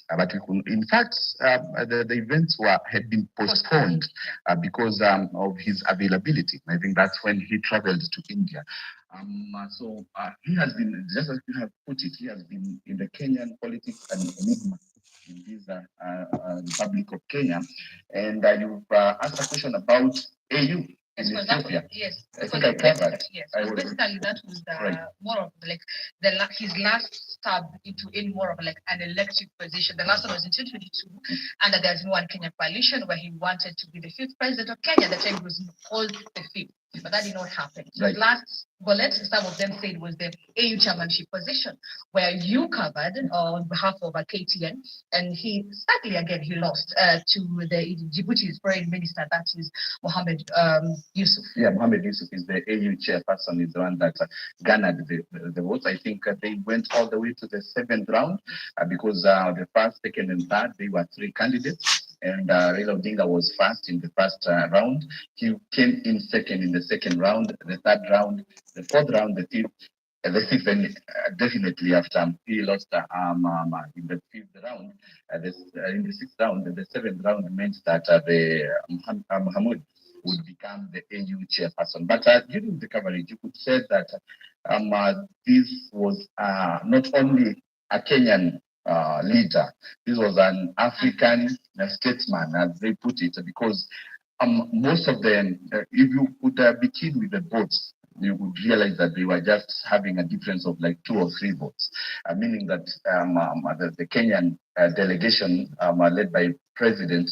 But we could, in fact, the events had been postponed because of his availability. I think that's when he traveled to India. So he has been, just as you have put it, he has been in the Kenyan politics an enigma in this Republic of Kenya. And you've asked a question about AU. Yes, Ethiopia. Yes, I think I covered. Yes, basically that was more of like his last stab into in more of like an elected position. The last one was in 2022, and there's one Kenya coalition where he wanted to be the fifth president of Kenya. The time he was called the fifth, but that did not happen. So his last bullet, some of them said, was the AU chairmanship position, where you covered on behalf of KTN, and he sadly again he lost to the Djibouti's foreign minister, that is Mohamed Yusuf. Yeah, Mohamed Yusuf is the AU chairperson, is the one that garnered the votes. I think they went all the way to the seventh round because the first, second, and third, they were three candidates. And Raila Odiinga was first in the first round. He came in second in the second round, the third round, the fourth round, the fifth, the sixth, and definitely after he lost in the fifth round, in the sixth round, the seventh round meant that the Mahmoud would become the AU chairperson. But during the coverage, you could say that this was not only a Kenyan leader, this was an African statesman, as they put it, because most of them, if you could be keen with the votes, you would realize that they were just having a difference of like 2 or 3 votes, meaning that the Kenyan delegation led by President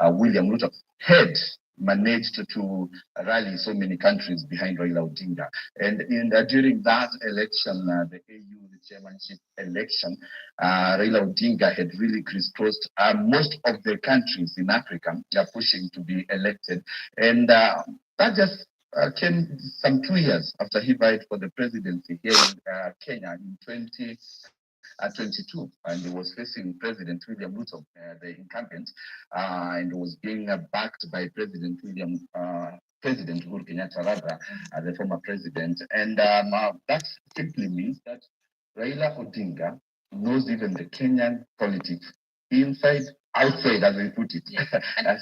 William Ruto had managed to rally so many countries behind Raila Odiinga. And during that election, the AU chairmanship election, Raila Odiinga had really crisscrossed most of the countries in Africa pushing to be elected. And that just came some 2 years after he vied for the presidency here in Kenya in 2022, and he was facing President William Ruto, the incumbent, and was being backed by President Uhuru Kenyatta, rather, the former president. And that simply means that Raila Odiinga knows even the Kenyan politics inside, outside, as we put it. Yeah.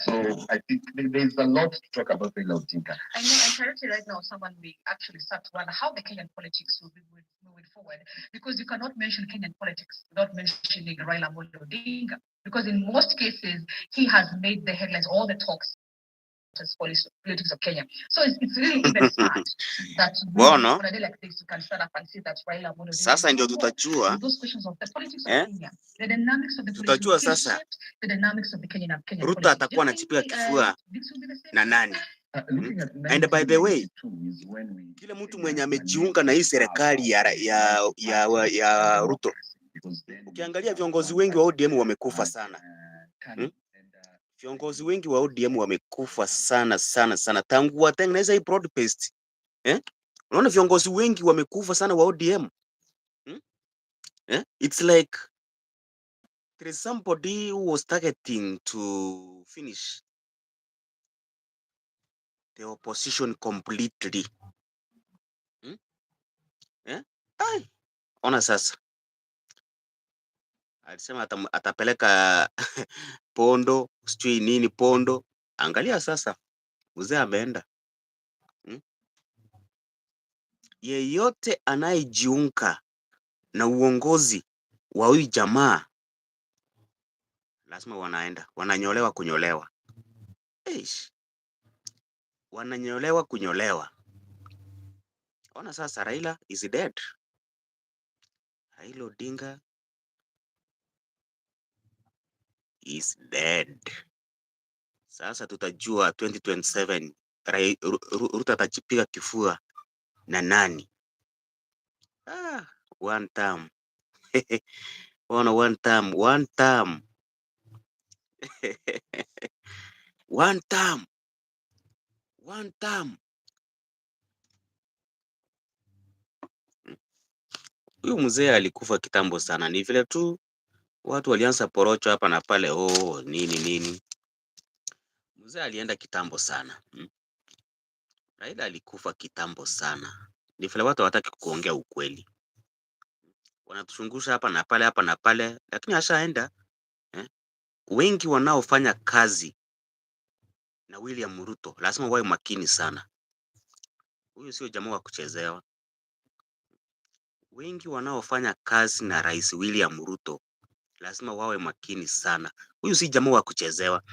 So I think there's a lot to talk about Raila Odiinga. I know, and currently right now, someone may actually start to wonder how the Kenyan politics will be moving forward, because you cannot mention Kenyan politics without mentioning Raila Odiinga, because in most cases, he has made the headlines, all the talks politics of Kenya. So it's really even sad that on a day like this you can stand up and see that Raila Odiinga. Sasa ndio tutajua those questions of the politics of Kenya, the dynamics of the tutajua sasa the dynamics of the Kenyan Ruto atakuwa anachipiga kifua na nani. And by the way, kila mtu mwenye amejiunga na hii serikali ya Ruto, ukiangalia viongozi wengi wa ODM wamekufa sana. Viongozi wengi wa ODM wamekufa sana tangu watengeneza hii broad based. Unaona viongozi wengi wamekufa sana wa ODM. It's like there is somebody who was targeting to finish the opposition completely. Ai, ona sasa. Alisema atapeleka pondo, sijui nini pondo. Angalia sasa, mzee ameenda. Yeyote anayejiunga na uongozi wa huyu jamaa lazima wananyolewa kunyolewa. Wananyolewa kunyolewa. Ona sasa Raila is dead. Raila Odiinga is dead. Sasa tutajua 2027 Ruto atajipiga kifua na nani? One term. Ona one term. One term. Huyu mzee alikufa kitambo sana. Ni vile tu watu walianza porocho hapa na pale, nini. Mzee alienda kitambo sana. Raila alikufa kitambo sana. Ni vile watu hawataki kuongea ukweli. Wanatushungusha hapa na pale, lakini ashaenda. wengi wanaofanya kazi na William Ruto lazima wawe makini sana. Huyu sio jamaa wa kuchezewa. Wengi wanaofanya kazi na Rais William Ruto lazima wawe makini sana. Huyu si jamaa wa kuchezewa.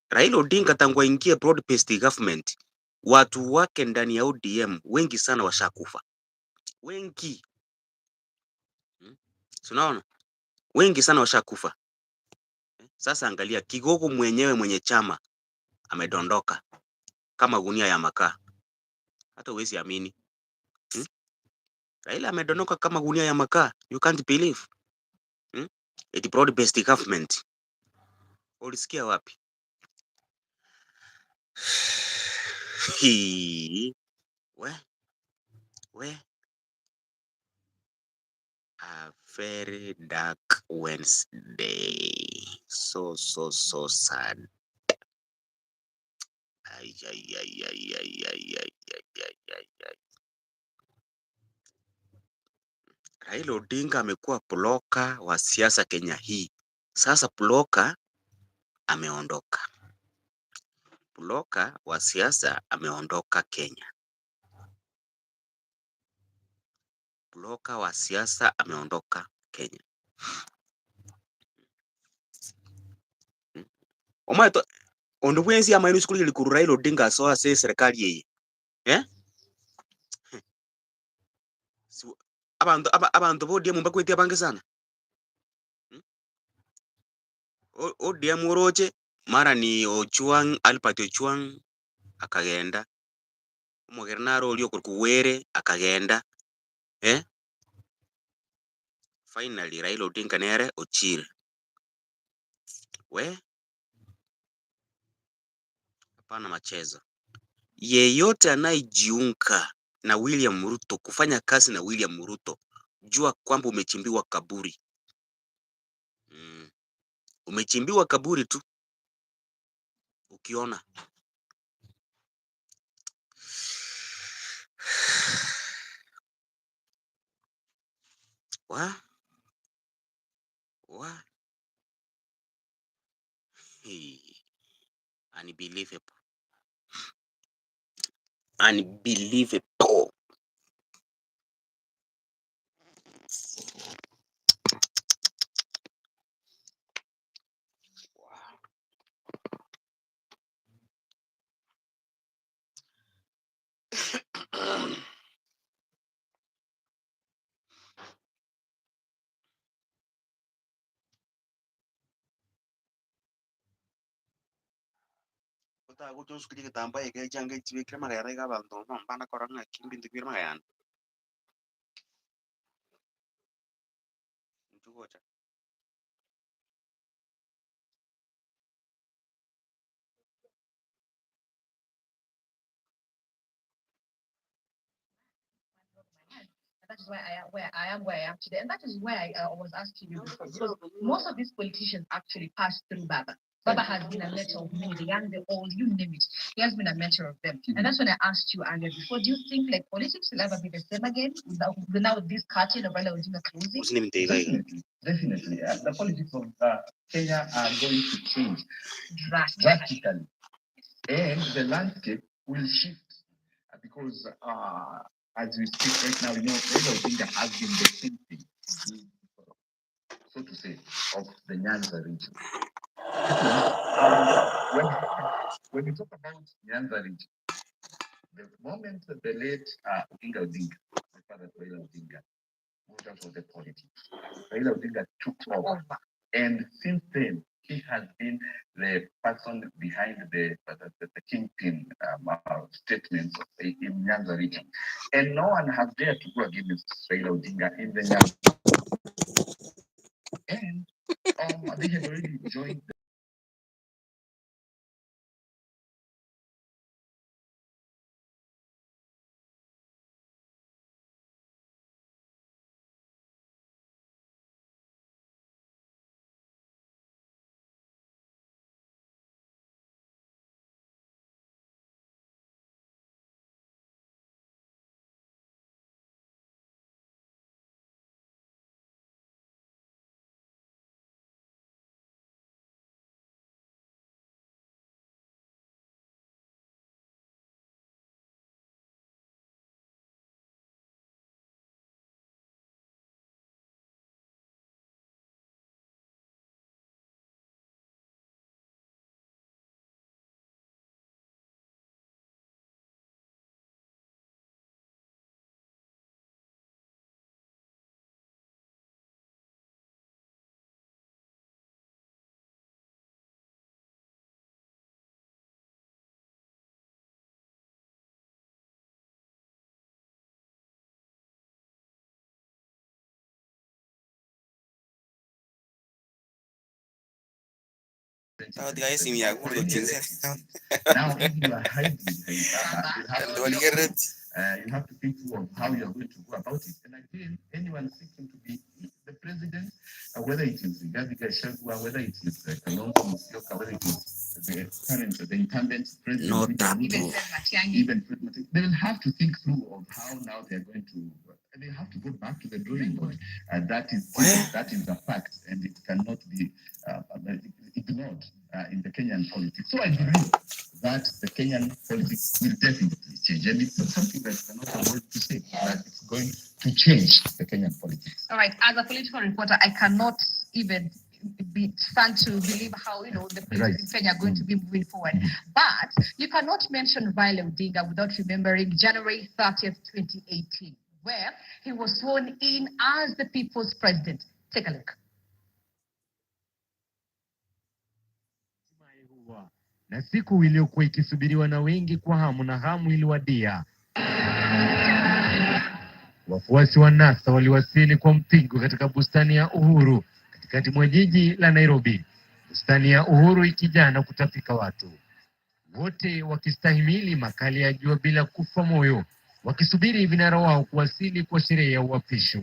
Raila Odinga tangu aingie broad based government, watu wake ndani ya ODM wengi sana washakufa. Wengi. Unaona? Wengi sana washakufa. Sasa angalia kigogo mwenyewe mwenye chama amedondoka kama gunia ya makaa. Hata huwezi amini. Raila amedondoka kama gunia ya makaa. You can't believe. It broad based government. Ulisikia wapi? Hii. We. A very dark Wednesday. So sad. Ay. Raila Odinga amekuwa bloka wa siasa Kenya hii. Sasa bloka ameondoka. Bloka wa siasa ameondoka Kenya. Bloka wa siasa ameondoka Kenya. Omaito ondu bwensi ama inu skuli likuru Raila Odinga so ase serikali yeye. Abantu bodi mu bakwete abange sana. ODM uroche mara ni Ochuang, Albert Ochuang akagenda. Umugernaro ulio kuwere akagenda. Finally Raila Odinga nere Ochil. Hapana machezo. Yeyote anayejiunga na William Ruto kufanya kazi na William Ruto, jua kwamba umechimbiwa kaburi. Umechimbiwa kaburi tu. Ukiona Unbelievable. Unbelievable. Aku terus kiri ketampa ya kayak jangka cibikir mah kayak kabal tuh, mana korang ngakim bintu kir mah kayak itu kocak. That is why I am where I am today. And that is why I was asking you before. Because most of these politicians actually pass through Baba. Baba has been a mentor of many, the young, the old, you name it. He has been a mentor of them. And that's when I asked you earlier before, do you think like politics will ever be the same again? Now with this cartel of Raila Odiinga closing? Definitely. The politics of Kenya are going to change drastically. And the landscape will shift because as we speak right now, Raila Odiinga has been the symptom, so to say, of the Nyanza region. When we talk about Nyanza region, the moment the late Odiinga, the father of Raila Odiinga, moved out of the politics, Raila Odiinga took over. And since then, he has been the person behind the kingpin statements in Nyanza region. And no one has dared to go against Raila Odiinga in the Nyanza. And they have already joined the Sawa guys, ni ya guru jinsi. Now, if you are hiding behind Baba, you have to think through of how you are going to go about it. And again, anyone seeking to be the president, whether it is Rigathi Gachagua, whether it is Kalonzo Musyoka, whether it is the incumbent president, even they will have to think through of how now they are going to. They have to go back to the drawing board. That is a fact, and it cannot be ignored in the Kenyan politics. So I believe that the Kenyan politics will definitely change, and it's something that cannot avoid to say that it's going to change the Kenyan politics. All right, as a political reporter, I cannot even be stand to believe how the politics in Kenya are going to be moving forward. But you cannot mention Raila Odiinga without remembering January 30th, 2018, where he was sworn in as the people's president. Take a look. Na siku iliyokuwa ikisubiriwa na wengi kwa hamu na hamu iliwadia. Wafuasi wa NASA waliwasili kwa mpigo katika bustani ya Uhuru katikati mwa jiji la Nairobi. Bustani ya Uhuru ikijaa na kutafika watu. Wote wakistahimili makali ya jua bila kufa moyo, wakisubiri vinara wao kuwasili kwa sherehe ya uapisho.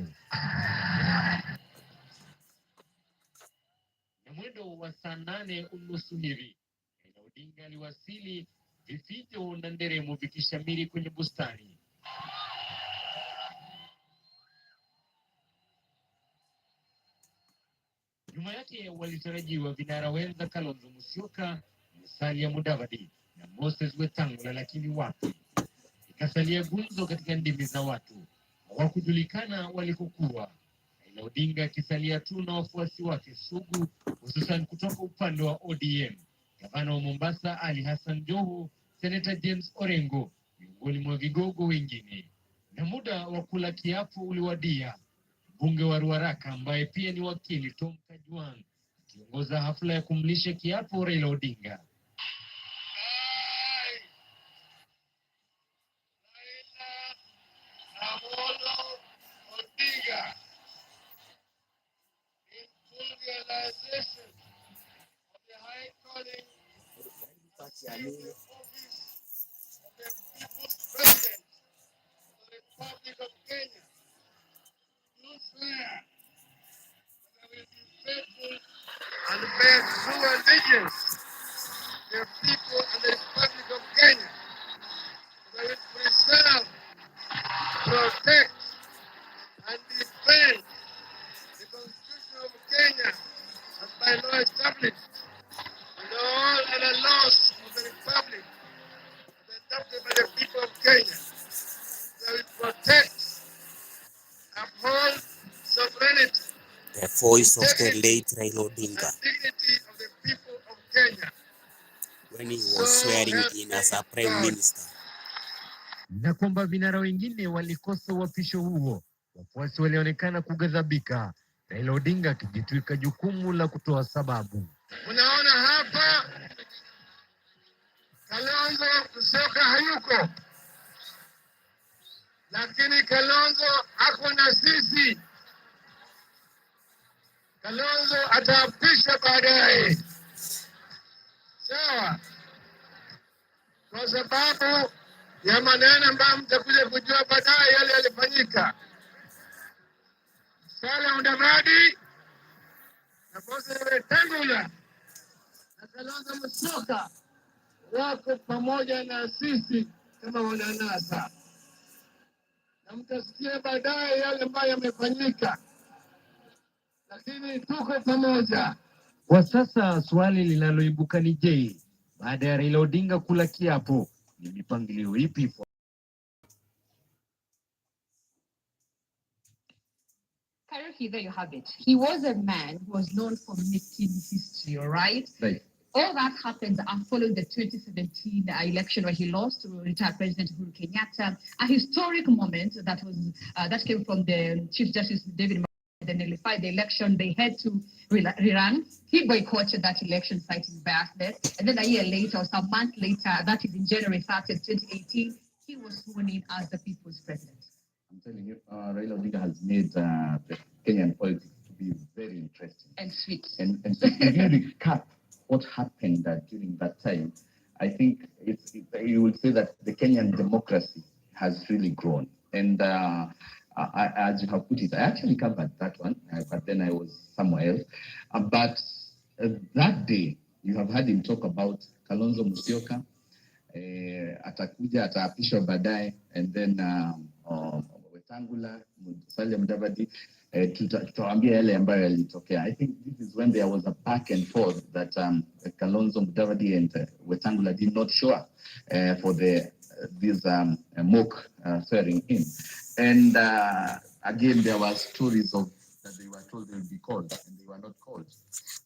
Na mwendo wa saa 8:30 hivi, Raila Odiinga aliwasili, vifijo na nderemo vikishamiri kwenye bustani. Nyuma yake walitarajiwa vinara wenza Kalonzo Musyoka, Musalia Mudavadi na Moses Wetangula, lakini wapi, ikasalia gumzo katika ndimi za watu. Hawakujulikana walikokuwa. Raila Odiinga akisalia tu na wafuasi wake sugu, hususan kutoka upande wa ODM. Gavana wa Mombasa Ali Hassan Joho, Senator James Orengo, miongoni mwa vigogo wengine. Na muda wa kula kiapo uliwadia. Mbunge wa Ruaraka ambaye pia ni wakili Tom Kajwang akiongoza hafla ya kumlisha kiapo Raila Odiinga. And bear true allegiance to the people and the Republic of Kenya. That I will preserve, protect, and defend the Constitution of Kenya as by law established, and all other laws of the Republic as adopted by the people of Kenya. That I will protect, uphold sovereignty, The voice of the late Raila Odiinga of the people of Kenya when he was swearing in as a prime minister. Na kwamba vinara wengine walikosa uapisho huo, wafuasi walionekana kughadhabika, Raila Odiinga akijitwika jukumu la kutoa sababu. Unaona hapa Kalonzo Musyoka hayuko, lakini Kalonzo ako na sisi. Kalonzo ataapisha baadaye, sawa, kwa sababu ya maneno ambayo mtakuja kujua baadaye yale yalifanyika. Musalia Mudavadi na Moses Wetangula na Kalonzo Musyoka wako pamoja na sisi kama wananasa, na mtasikia baadaye yale ambayo yamefanyika, lakini tuko pamoja. Kwa sasa swali linaloibuka ni je, baada ya Raila Odiinga kula kiapo, ni mipangilio ipi? Currently, there you have it. He was a man who was known for making history, all right? Right. All that happened following the 2017 election where he lost to retired President Uhuru Kenyatta. A historic moment that came from the Chief Justice David. They nullified the election. They had to rerun. He boycotted that election, citing biasness. And then a year later, or some month later, that is in January 30th, 2018, he was sworn in as the people's president. I'm telling you, Raila Odiinga has made the Kenyan politics to be very interesting And sweet. And to really recap what happened during that time, I think you would say that the Kenyan democracy has really grown. And as you have put it, I actually covered that one, but then I was somewhere else. But that day, you have heard him talk about Kalonzo Musyoka, atakuja ataapishwa baadaye, and then Wetangula, Musalia Mudavadi, tutawaambia yale ambayo yalitokea. I think this is when there was a back and forth that Kalonzo Mudavadi and Wetangula did not show up for this mock swearing in. And again, there were stories of that they were told they would be called and they were not called.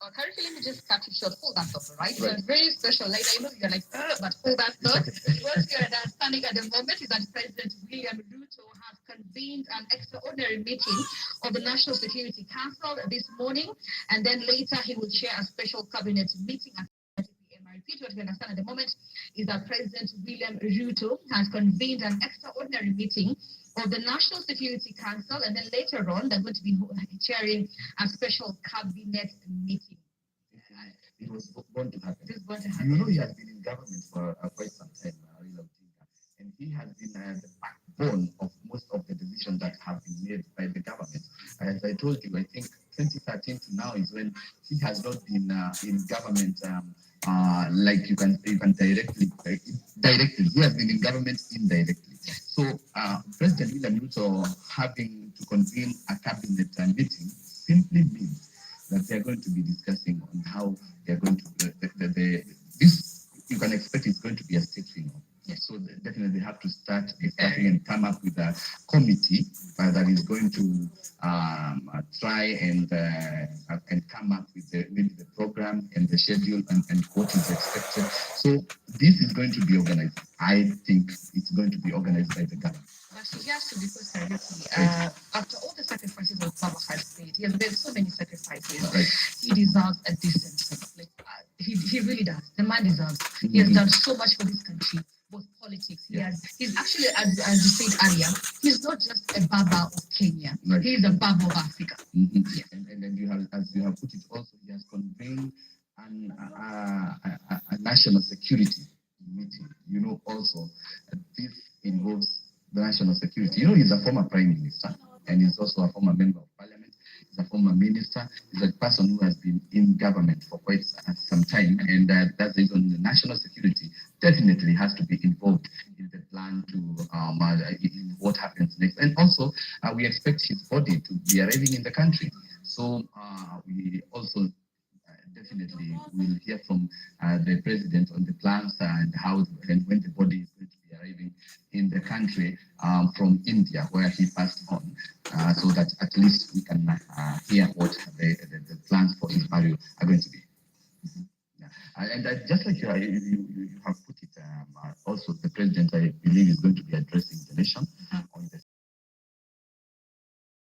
Currently, let me just cut it short. Hold that thought, right? It's a very special line. I know you're like, but hold that thought. What you're understanding at the moment is that President William Ruto has convened an extraordinary meeting of the National Security Council this morning, and then later he will chair a special cabinet meeting at 5 p.m. I repeat, what we understand at the moment is that President William Ruto has convened an extraordinary meeting of the National Security Council, and then later on they're going to be chairing a special cabinet meeting. It was going to happen. It is going to happen. You know, he has been in government for quite some time, Raila Odiinga, and he has been the backbone of most of the decisions that have been made by the government. As I told you, I think 2013 to now is when he has not been in government. Like you can directly. He has been in government indirectly. So President William Ruto having to convene a cabinet meeting simply means that they are going to be discussing on how they are going to this you can expect it's going to be a state thing. Yes. So definitely they have to start starting and come up with a committee that is going to try and come up with maybe the program and the schedule and what is expected. So this is going to be organized. I think it's going to be organized by the government. But he has to be put directly. After all the sacrifices that Baba has made, he has made so many sacrifices. Right. He deserves a decent like, he really does. The man deserves. He has done so much for this country, both politics. He's actually, as you said earlier, he's not just a Baba of Kenya. Right. He is a Baba of Africa. Yeah. And then you have, as you have put it, also he has convened a national security meeting. You know, also this involves the national security. You know, he's a former prime minister and he's also a former member of parliament. He's a former minister. He's a person who has been in government for quite some time, and that's the reason the national security definitely has to be involved in the plan to in what happens next. And also, we expect his body to be arriving in the country. So we also definitely will hear from the president on the plans and how and when the body is going to be arriving in the country from India, where he passed on, so that at least we can hear what the plans for his burial are going to be. Yeah. And just like you have put it, also the president, I believe, is going to be addressing the nation.